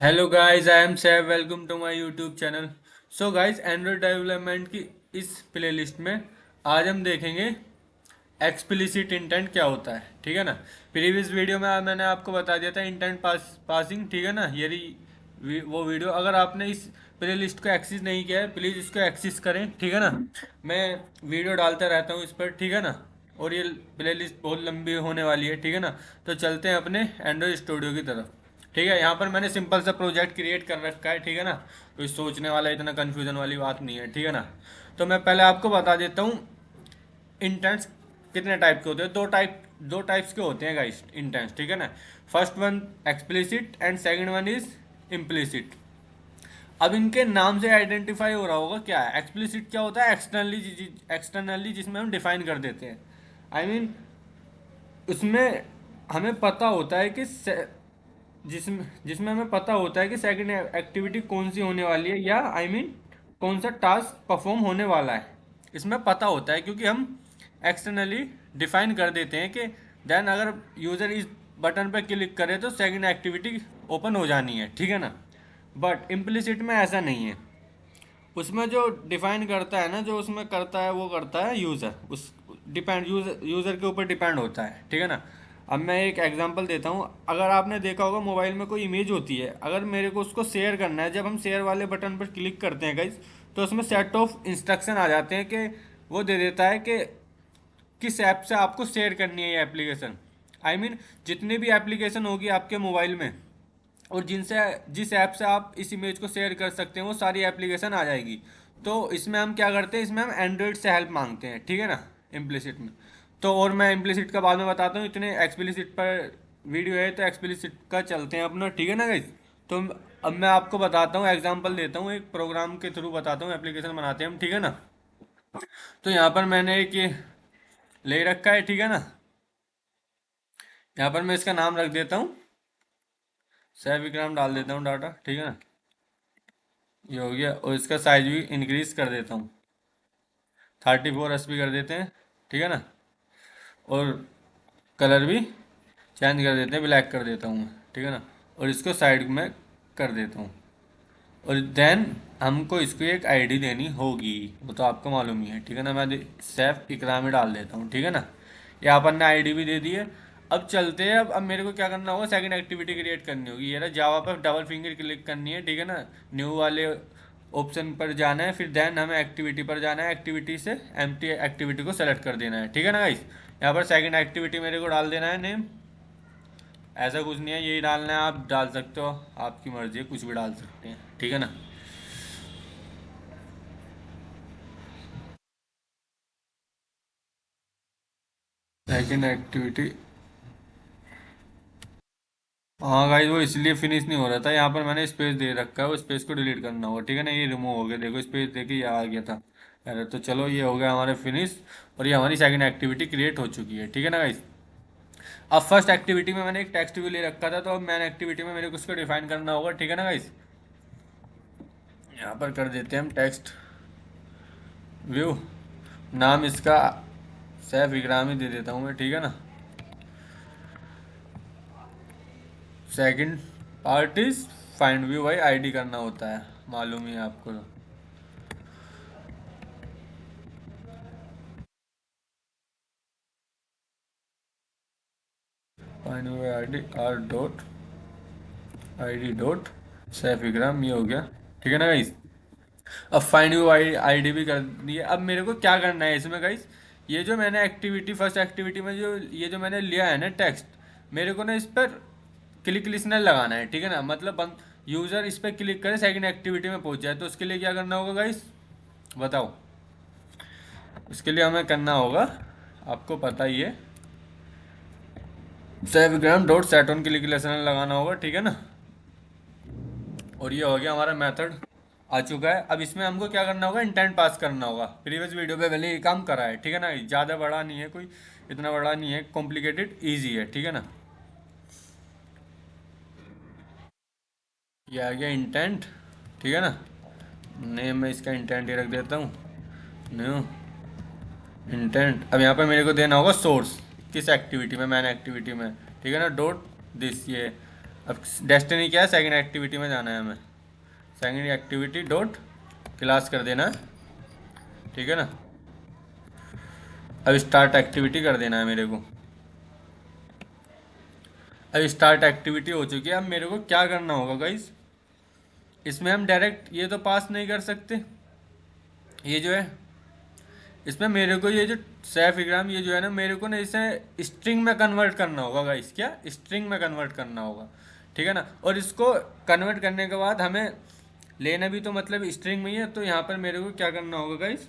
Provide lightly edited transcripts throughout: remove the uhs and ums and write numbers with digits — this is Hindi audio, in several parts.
Hello guys, I am Saif. Welcome to my YouTube channel. So guys, Android development की इस प्लेलिस्ट में आज हम देखेंगे एक्सप्लिसिट इंटेंट क्या होता है। ठीक है ना। प्रीवियस वीडियो में मैंने आपको बता दिया था इंटेंट पासिंग। ठीक है ना। यही वो वीडियो अगर आपने इस प्लेलिस्ट को एक्सेस नहीं किया है, प्लीज़ इसको एक्सेस करें। ठीक है ना। मैं वीडियो डालता रहता हूँ इस पर। ठीक है ना। और ये प्लेलिस्ट बहुत लंबी होने वाली है। ठीक है ना। तो चलते हैं अपने एंड्रॉयड स्टूडियो की तरफ। ठीक है। यहाँ पर मैंने सिंपल सा प्रोजेक्ट क्रिएट कर रखा है। ठीक है ना। कोई सोचने वाला इतना कन्फ्यूजन वाली बात नहीं है। ठीक है ना। तो मैं पहले आपको बता देता हूँ इंटेंट्स कितने टाइप के होते हैं। दो टाइप्स के होते हैं गाइस इंटेंट्स। ठीक है ना। First one explicit and second one is implicit. अब इनके नाम से आइडेंटिफाई हो रहा होगा क्या है एक्सप्लिसिट क्या होता है। एक्सटर्नली जिसमें हम डिफाइन कर देते हैं। आई I मीन mean, उसमें हमें पता होता है कि जिसमें जिसमें हमें पता होता है कि सेकंड एक्टिविटी कौन सी होने वाली है, या कौन सा टास्क परफॉर्म होने वाला है। इसमें पता होता है क्योंकि हम एक्सटर्नली डिफाइन कर देते हैं कि देन अगर यूज़र इस बटन पर क्लिक करे तो सेकंड एक्टिविटी ओपन हो जानी है। ठीक है ना। बट इम्प्लिसिट में ऐसा नहीं है। उसमें जो डिफाइन करता है ना, जो उसमें करता है वो करता है यूज़र। उस डिपेंड यूज़र के ऊपर डिपेंड होता है। ठीक है ना। अब मैं एक एग्जांपल देता हूँ। अगर आपने देखा होगा मोबाइल में कोई इमेज होती है, अगर मेरे को उसको शेयर करना है, जब हम शेयर वाले बटन पर क्लिक करते हैं गाइस, तो उसमें सेट ऑफ इंस्ट्रक्शन आ जाते हैं कि वो दे देता है कि किस ऐप से आपको शेयर करनी है ये एप्लीकेशन। आई मीन जितनी भी एप्लीकेशन होगी आपके मोबाइल में, और जिनसे जिस ऐप से आप इस इमेज को शेयर कर सकते हैं, वो सारी एप्लीकेशन आ जाएगी। तो इसमें हम क्या करते हैं, इसमें हम एंड्रॉयड से हेल्प मांगते हैं। ठीक है ना। इम्प्लिसिट में तो, और मैं इम्प्लिसिट का बाद में बताता हूँ। इतने एक्सप्लिसिट पर वीडियो है तो एक्सप्लिसिट का चलते हैं अपना। ठीक है ना गाइज। तो अब मैं आपको बताता हूँ, एग्जांपल देता हूँ, एक प्रोग्राम के थ्रू बताता हूँ, एप्लीकेशन बनाते हैं हम। ठीक है ना। तो यहाँ पर मैंने एक ये ले रखा है। ठीक है ना। यहाँ पर मैं इसका नाम रख देता हूँ सह विक्रम, डाल देता हूँ डाटा। ठीक है ना। ये हो गया, और इसका साइज भी इंक्रीज कर देता हूँ, 34 SP कर देते हैं। ठीक है ना। और कलर भी चेंज कर देते हैं, ब्लैक कर देता हूँ मैं। ठीक है ना। और इसको साइड में कर देता हूँ। और देन हमको इसको एक आईडी देनी होगी, वो तो आपको मालूम ही है। ठीक है ना। मैं सैफ इकराम ही डाल देता हूँ। ठीक है ना। ये अपन ने आईडी भी दे दी है। अब चलते हैं। अब मेरे को क्या करना होगा, सेकंड एक्टिविटी क्रिएट करनी होगी। ये ना जावा पर डबल फिंगर क्लिक करनी है। ठीक है ना। न्यू वाले ऑप्शन पर जाना है, फिर देन हमें एक्टिविटी पर जाना है। एक्टिविटी से एम्प्टी एक्टिविटी को सेलेक्ट कर देना है। ठीक है ना गाइस। यहाँ पर सेकंड एक्टिविटी मेरे को डाल देना है नेम। ऐसा कुछ नहीं है, यही डालना है, आप डाल सकते हो, आपकी मर्जी है, कुछ भी डाल सकते हैं। ठीक है ना। सेकंड एक्टिविटी, हाँ गाइस, वो इसलिए फिनिश नहीं हो रहा था। यहाँ पर मैंने स्पेस दे रखा है, वो स्पेस को डिलीट करना होगा। ठीक है ना। ये रिमूव हो गया, देखो स्पेस देके ये आ गया था। अरे तो चलो, ये हो गया हमारे फिनिश। और ये हमारी सेकंड एक्टिविटी क्रिएट हो चुकी है। ठीक है ना गाइस। अब फर्स्ट एक्टिविटी में मैंने एक टेक्स्ट भी ले रखा था, तो अब मैन एक्टिविटी में मेरे को उसको डिफाइन करना होगा। ठीक है ना गाइस। यहाँ पर कर देते हैं हम टेक्स्ट व्यू। नाम इसका सैफ विक्राम ही दे देता हूँ मैं। ठीक है ना। Second part is find view, भाई आईडी करना होता है, मालूम ही है आपको तो। Find view ID R dot ID dot Saif Vikram, ये हो गया। ठीक है ना गाइस। अब फाइंड यू आईडी भी कर दी है। अब मेरे को क्या करना है इसमें गाइस, ये जो मैंने एक्टिविटी फर्स्ट एक्टिविटी में जो ये जो मैंने लिया है ना टेक्स्ट, मेरे को ना इस पर क्लिक लिसनर लगाना है। ठीक है ना। मतलब यूज़र इस पर क्लिक करे, सेकंड एक्टिविटी में पहुंच जाए। तो उसके लिए क्या करना होगा गाइस, बताओ। इसके लिए हमें करना होगा, आपको पता ही है, सेवग्राम dot set on click listener लगाना होगा। ठीक है ना। और ये हो गया हमारा मेथड आ चुका है। अब इसमें हमको क्या करना होगा, इंटेंट पास करना होगा। प्रीवियस वीडियो पे पहले ये काम करा है। ठीक है ना। ज़्यादा बड़ा नहीं है, कोई इतना बड़ा नहीं है, कॉम्प्लिकेटेड, ईजी है। ठीक है ना। ये आ गया इंटेंट। ठीक है ना। नेम में इसका इंटेंट ही रख देता हूँ, न्यू इंटेंट। अब यहाँ पर मेरे को देना होगा सोर्स, किस एक्टिविटी में, मैन एक्टिविटी में। ठीक है ना। डॉट दिस, ये अब डेस्टिनी क्या है, सेकंड एक्टिविटी में जाना है हमें। सेकंड एक्टिविटी डॉट क्लास कर देना है, ठीक है ना। अब स्टार्ट एक्टिविटी कर देना है मेरे को। अब स्टार्ट एक्टिविटी हो चुकी है। अब मेरे को क्या करना होगा गाइस, इसमें हम डायरेक्ट ये तो पास नहीं कर सकते, ये जो है इसमें मेरे को ये जो सैफ इकराम ये जो है ना, मेरे को ना इसे स्ट्रिंग में कन्वर्ट करना होगा गाइस। क्या, स्ट्रिंग में कन्वर्ट करना होगा, ठीक है ना। और इसको कन्वर्ट करने के बाद हमें लेना भी तो मतलब स्ट्रिंग में ही है, तो यहाँ पर मेरे को क्या करना होगा गाइस,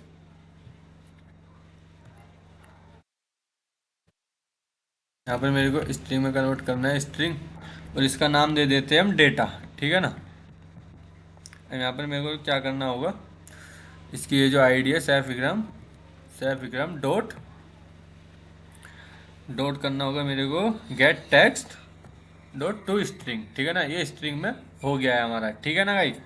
यहाँ पर मेरे को स्ट्रिंग में कन्वर्ट करना है, स्ट्रिंग, और इसका नाम दे देते हैं हम डेटा, ठीक है ना। अब यहाँ पर मेरे को क्या करना होगा, इसकी ये जो आईडी है सैफ इकराम डॉट डॉट करना होगा मेरे को gate text dot to string, ठीक है ना। ये स्ट्रिंग में हो गया है हमारा, ठीक है ना गाइस।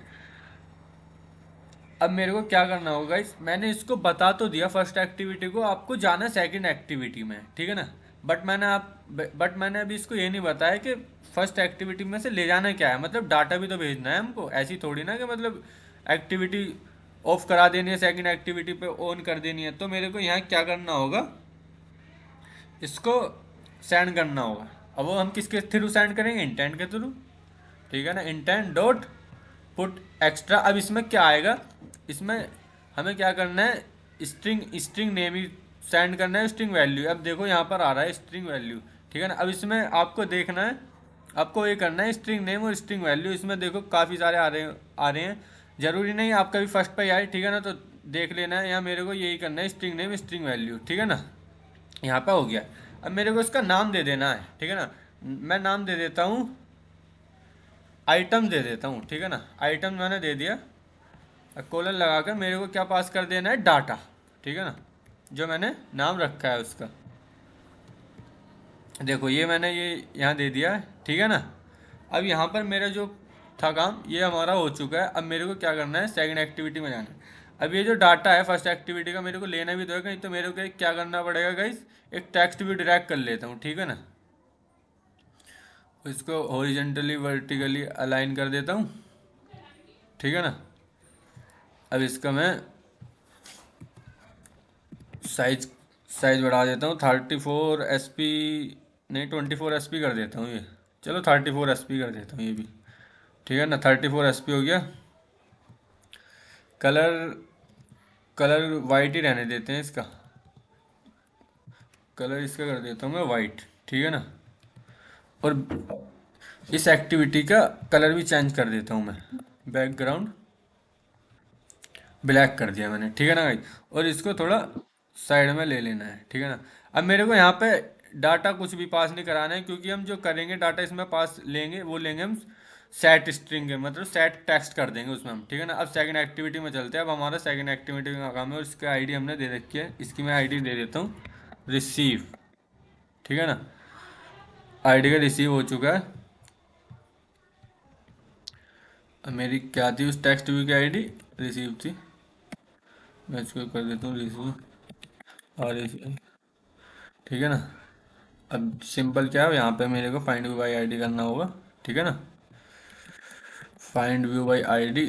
अब मेरे को क्या करना होगा गाइस, मैंने इसको बता तो दिया फर्स्ट एक्टिविटी को, आपको जाना सेकंड एक्टिविटी में, ठीक है ना। बट मैंने अभी इसको ये नहीं बताया कि फर्स्ट एक्टिविटी में से ले जाना क्या है, मतलब डाटा भी तो भेजना है हमको। ऐसी थोड़ी ना कि मतलब एक्टिविटी ऑफ करा देनी है, सेकंड एक्टिविटी पे ऑन कर देनी है। तो मेरे को यहाँ क्या करना होगा, इसको सेंड करना होगा। अब वो हम किसके थ्रू सेंड करेंगे, इंटेंट के थ्रू, ठीक है ना। Intent dot put extra. अब इसमें क्या आएगा, इसमें हमें क्या करना है, स्ट्रिंग स्ट्रिंग नेम ही सेंड करना है, स्ट्रिंग वैल्यू। अब देखो यहाँ पर आ रहा है स्ट्रिंग वैल्यू, ठीक है ना। अब इसमें आपको देखना है, आपको ये करना है स्ट्रिंग नेम और स्ट्रिंग वैल्यू। इसमें देखो काफ़ी सारे आ रहे हैं, ज़रूरी नहीं आपका भी फर्स्ट पे ही आए, ठीक है ना। तो देख लेना है, यहाँ मेरे को यही करना है स्ट्रिंग नेम स्ट्रिंग वैल्यू, ठीक है ना। यहाँ पे हो गया। अब मेरे को इसका नाम दे देना है, ठीक है ना। मैं नाम दे देता हूँ, आइटम दे देता हूँ, ठीक है ना। आइटम मैंने दे दिया, कोलन लगाकर मेरे को क्या पास कर देना है, डाटा, ठीक है ना, जो मैंने नाम रखा है उसका। देखो ये मैंने ये यहाँ दे दिया है, ठीक है ना। अब यहाँ पर मेरा जो था काम ये हमारा हो चुका है। अब मेरे को क्या करना है, सेकंड एक्टिविटी में जाना है। अब ये जो डाटा है फर्स्ट एक्टिविटी का मेरे को लेना भी तो है कहीं, तो मेरे को क्या करना पड़ेगा गाइस, एक टेक्स्ट भी ड्रैग कर लेता हूँ, ठीक है ना। इसको हॉरिजेंटली वर्टिकली अलाइन कर देता हूँ, ठीक है ना। अब इसका मैं साइज साइज बढ़ा देता हूँ, 34 SP, नहीं 24 SP कर देता हूँ ये। चलो 34 SP कर देता हूँ ये भी, ठीक है ना। 34 SP हो गया। कलर कलर वाइट ही रहने देते हैं इसका, कलर इसका कर देता हूँ मैं वाइट, ठीक है ना। और इस एक्टिविटी का कलर भी चेंज कर देता हूँ मैं, बैकग्राउंड ब्लैक कर दिया मैंने, ठीक है ना भाई। और इसको थोड़ा साइड में ले लेना है, ठीक है ना। अब मेरे को यहाँ पे डाटा कुछ भी पास नहीं कराना है, क्योंकि हम जो करेंगे डाटा इसमें पास लेंगे, वो लेंगे हम सेट स्ट्रिंग के, मतलब सेट टेक्स्ट कर देंगे उसमें हम, ठीक है ना। अब सेकंड एक्टिविटी में चलते हैं। अब हमारा सेकंड एक्टिविटी का काम है, और इसका आईडी हमने दे रखी है, इसकी मैं आईडी दे देता हूँ रिसीव, ठीक है ना। आईडी का रिसीव हो चुका है। अब मेरी क्या थी उस टेक्स्ट व्यू की आईडी, रिसीव थी। मैं इसको कर देता हूँ रिसीव और ठीक है ना। अब सिंपल क्या है, यहाँ पे मेरे को फाइंड व्यू बाई आईडी करना होगा, ठीक है ना। Find view by ID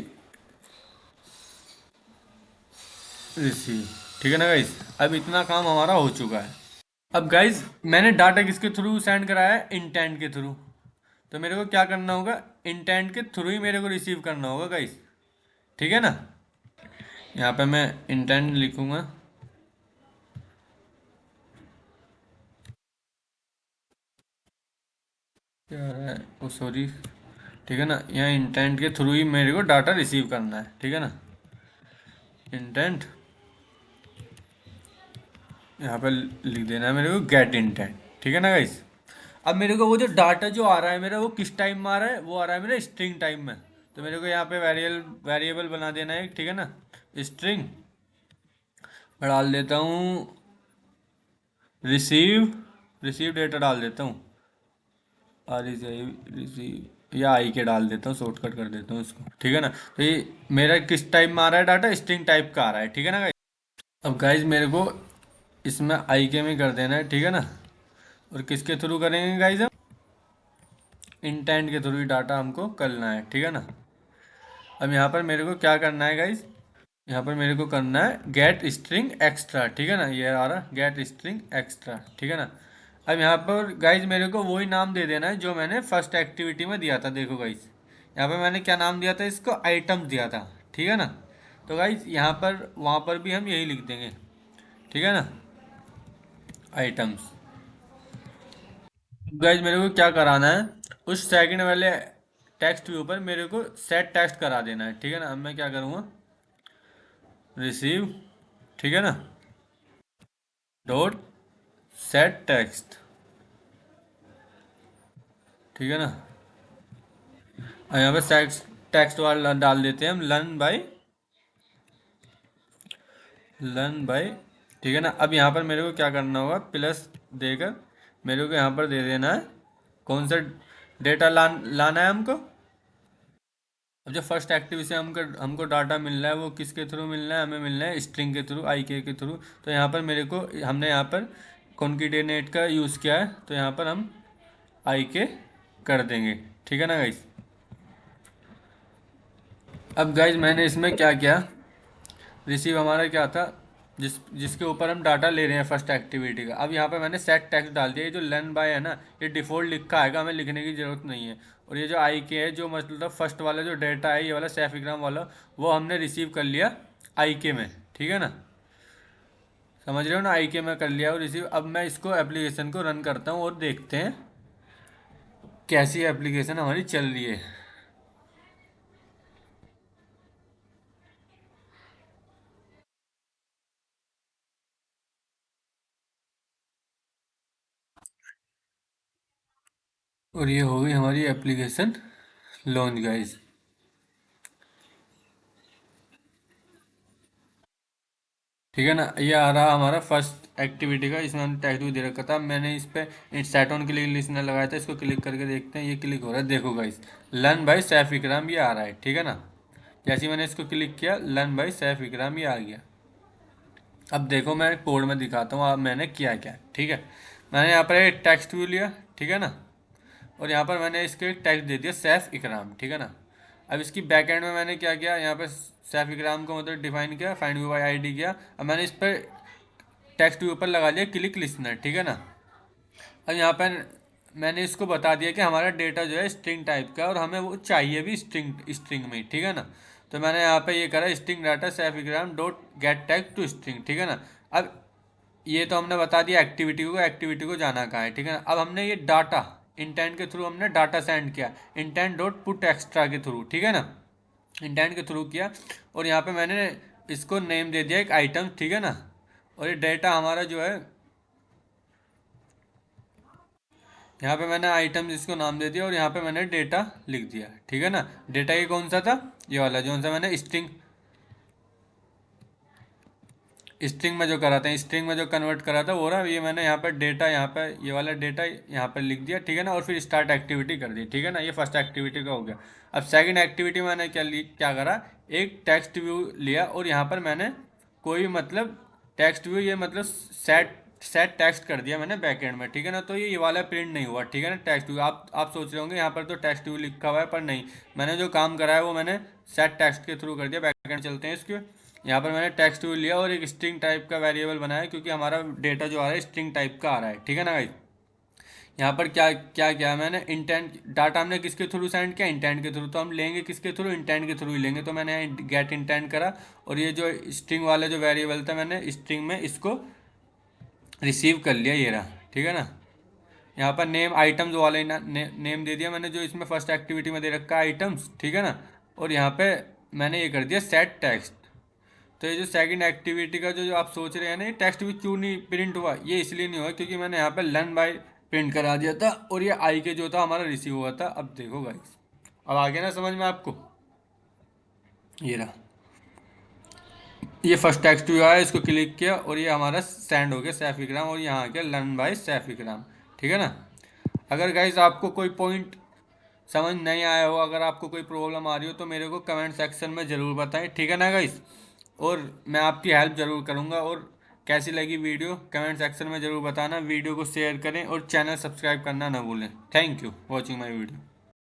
receive, ठीक है ना गाइस। अब इतना काम हमारा हो चुका है। अब गाइस मैंने डाटा किसके थ्रू सेंड कराया है, इंटेंट के थ्रू। तो मेरे को क्या करना होगा, इंटेंट के थ्रू ही मेरे को रिसीव करना होगा गाइस, ठीक है ना। यहाँ पे मैं इंटेंट लिखूंगा, क्या है वो, सॉरी, ठीक है ना। यहाँ इंटेंट के थ्रू ही मेरे को डाटा रिसीव करना है, ठीक है ना। इंटेंट यहाँ पे लिख देना है मेरे को गेट इंटेंट, ठीक है ना गाइस। अब मेरे को वो जो डाटा जो आ रहा है मेरा, वो किस टाइम में आ रहा है, वो आ रहा है मेरा स्ट्रिंग टाइम में। तो मेरे को यहाँ पे वेरिएबल बना देना है, ठीक है ना। स्ट्रिंग मैं डाल देता हूँ रिसीव, रिसीव डेटा डाल देता हूँ, और रिसीव या आई के डाल देता हूँ, शॉर्टकट कर देता हूँ इसको, ठीक है ना। तो ये मेरा किस टाइप में आ रहा है डाटा, स्ट्रिंग टाइप का आ रहा है, ठीक है ना गाइस। अब गाइस मेरे को इसमें आई के में कर देना है, ठीक है ना। और किसके थ्रू करेंगे गाइस हम, इंटेंट के थ्रू ही डाटा हमको करना है, ठीक है ना। अब यहाँ पर मेरे को क्या करना है गाइज, यहाँ पर मेरे को करना है गेट स्ट्रिंग एक्स्ट्रा, ठीक है ना, ये आ रहा गेट स्ट्रिंग एक्स्ट्रा, ठीक है ना। अब यहाँ पर गाइज मेरे को वही नाम दे देना है जो मैंने फर्स्ट एक्टिविटी में दिया था। देखो गाइज, यहाँ पर मैंने क्या नाम दिया था, इसको आइटम्स दिया था, ठीक है ना। तो गाइज यहाँ पर वहाँ पर भी हम यही लिख देंगे, ठीक है ना, आइटम्स। गाइज मेरे को क्या कराना है, उस सेकंड वाले टेक्स्ट व्यू पर मेरे को सेट टेक्स्ट करा देना है, ठीक है ना। अब मैं क्या करूँगा, रिसीव, ठीक है ना, डॉट सेट टेक्स्ट, ठीक है ना। और यहाँ पे टेक्स्ट टेक्स्ट वाला डाल देते हैं हम, लर्न बाय, ठीक है ना। अब यहाँ पर मेरे को क्या करना होगा, प्लस देकर मेरे को यहाँ पर दे देना है कौन सा डेटा लाना है हमको। अब जो फर्स्ट एक्टिव से हमको डाटा मिल रहा है वो किसके थ्रू मिल रहा है, हमें मिल रहा है स्ट्रिंग के थ्रू, आई के थ्रू। तो यहाँ पर मेरे को, हमने यहाँ पर कॉन्केटेनेट का यूज़ किया है, तो यहाँ पर हम आई के कर देंगे, ठीक है ना गाइस। अब गाइज मैंने इसमें क्या किया, रिसीव हमारा क्या था, जिसके ऊपर हम डाटा ले रहे हैं फर्स्ट एक्टिविटी का। अब यहाँ पे मैंने सेट टेक्स्ट डाल दिया। ये जो लर्न बाय है ना, ये डिफ़ॉल्ट लिखा आएगा, हमें लिखने की ज़रूरत नहीं है। और ये जो आई के है, जो मतलब फर्स्ट वाला जो डेटा है, ये वाला सेफिग्राम वाला, वो हमने रिसीव कर लिया आई के में, ठीक है ना। समझ रहे हो ना, आई के में कर लिया और रिसीव। अब मैं इसको एप्लीकेशन को रन करता हूँ और देखते हैं कैसी एप्लीकेशन हमारी चल रही है। और ये हो गई हमारी एप्लीकेशन लॉन्च गाइज, ठीक है ना। ये आ रहा हमारा फर्स्ट एक्टिविटी का, इसमें हमने टैग भी दे रखा था। मैंने इस पे सेट ऑन क्लिक लिस्टनर लगाया था, इसको क्लिक करके देखते हैं, ये क्लिक हो रहा है। देखो गाइस, लर्न बाय सैफ इकराम ये आ रहा है, ठीक है ना। जैसे ही मैंने इसको क्लिक किया, लर्न बाय सैफ इकराम ये आ गया। अब देखो मैं कोड में दिखाता हूँ अब मैंने किया क्या, ठीक है। मैंने यहाँ पर एक टेक्स्ट व्यू लिया, ठीक है ना, और यहाँ पर मैंने इसके टेक्स्ट दे दिया सैफ इकराम, ठीक है ना। अब इसकी बैक एंड में मैंने क्या किया, यहाँ पर सैफ इकराम को मतलब डिफाइन किया, फाइंड व्यू बाय आईडी किया। अब मैंने इस पर टेक्स्ट के ऊपर लगा लिया क्लिक लिसनर, ठीक है ना। अब यहाँ पर मैंने इसको बता दिया कि हमारा डेटा जो है स्ट्रिंग टाइप का है और हमें वो चाहिए भी स्ट्रिंग स्ट्रिंग में, ठीक है ना। तो मैंने यहाँ पे ये करा स्ट्रिंग डाटा सेफिग्राम dot get tag to string, ठीक है ना। अब ये तो हमने बता दिया एक्टिविटी को जाना कहाँ है, ठीक है ना। अब हमने ये डाटा इंटेंट के थ्रू हमने डाटा सेंड किया, इंटेंट डॉट पुट एक्स्ट्रा के थ्रू, ठीक है ना, इंटेंट के थ्रू किया। और यहाँ पे मैंने इसको नेम दे दिया एक आइटम, ठीक है ना। और ये डेटा हमारा जो है, यहाँ पे मैंने आइटम जिसको नाम दे दिया और यहाँ पे मैंने डेटा लिख दिया, ठीक है ना। डेटा ये कौन सा था, ये वाला जो सा मैंने स्ट्रिंग स्ट्रिंग में जो करा था, स्ट्रिंग में जो कन्वर्ट करा था वो रहा। ये मैंने यहाँ पर डेटा, यहाँ पर ये वाला डेटा यहाँ पर लिख दिया, ठीक है ना। और फिर स्टार्ट एक्टिविटी कर दी, ठीक है ना। ये फर्स्ट एक्टिविटी का हो गया। अब सेकंड एक्टिविटी मैंने क्या करा, एक टेक्स्ट व्यू लिया और यहाँ पर मैंने कोई मतलब टेक्स्ट व्यू, ये मतलब सेट सेट टेक्स्ट कर दिया मैंने बैकएंड में, ठीक है ना। तो ये वाला प्रिंट नहीं हुआ, ठीक है ना, टेक्स्ट व्यू। आप सोच रहे होंगे यहाँ पर तो टेक्स्ट व्यू लिखा हुआ है, पर नहीं, मैंने जो काम करा है वो मैंने सेट टेक्स्ट के थ्रू कर दिया। बैकएंड चलते हैं इसके। यहाँ पर मैंने टेक्स्ट व्यू लिया और एक स्ट्रिंग टाइप का वेरिएबल बनाया, क्योंकि हमारा डेटा जो आ रहा है स्ट्रिंग टाइप का आ रहा है, ठीक है ना भाई। यहाँ पर क्या क्या किया मैंने, इंटेंट डाटा हमने किसके थ्रू सेंड किया, इंटेंट के थ्रू। तो हम लेंगे किसके थ्रू, इंटेंट के थ्रू ही लेंगे। तो मैंने गेट इंटेंट करा और ये जो स्ट्रिंग वाला जो वेरिएबल था, मैंने स्ट्रिंग में इसको रिसीव कर लिया, ये रहा, ठीक है ना। यहाँ पर नेम आइटम्स वाले नेम दे दिया मैंने, जो इसमें फर्स्ट एक्टिविटी में दे रखा है आइटम्स, ठीक है ना। और यहाँ पे मैंने ये कर दिया सेट टेक्स्ट। तो ये जो सेकंड एक्टिविटी का जो आप सोच रहे हैं ना, ये टेक्स्ट भी क्यों नहीं प्रिंट हुआ, ये इसलिए नहीं हुआ क्योंकि मैंने यहाँ पे लर्न बाय प्रिंट करा दिया था और ये आई के जो था हमारा रिसीव हुआ था। अब देखो गाइस, अब आ गया ना समझ में आपको, ये रहा, ये फर्स्ट टेक्स्ट व्यू आया, इसको क्लिक किया और ये हमारा सेंड हो गया सैफिग्राम, और यहाँ आ गया लर्न बाय सैफिग्राम, ठीक है ना। अगर गाइस आपको कोई पॉइंट समझ नहीं आया हो, अगर आपको कोई प्रॉब्लम आ रही हो, तो मेरे को कमेंट सेक्शन में ज़रूर बताएं, ठीक है ना गाइस। और मैं आपकी हेल्प ज़रूर करूँगा। और कैसी लगी वीडियो कमेंट सेक्शन में ज़रूर बताना। वीडियो को शेयर करें और चैनल सब्सक्राइब करना ना भूलें। Thank you watching my video.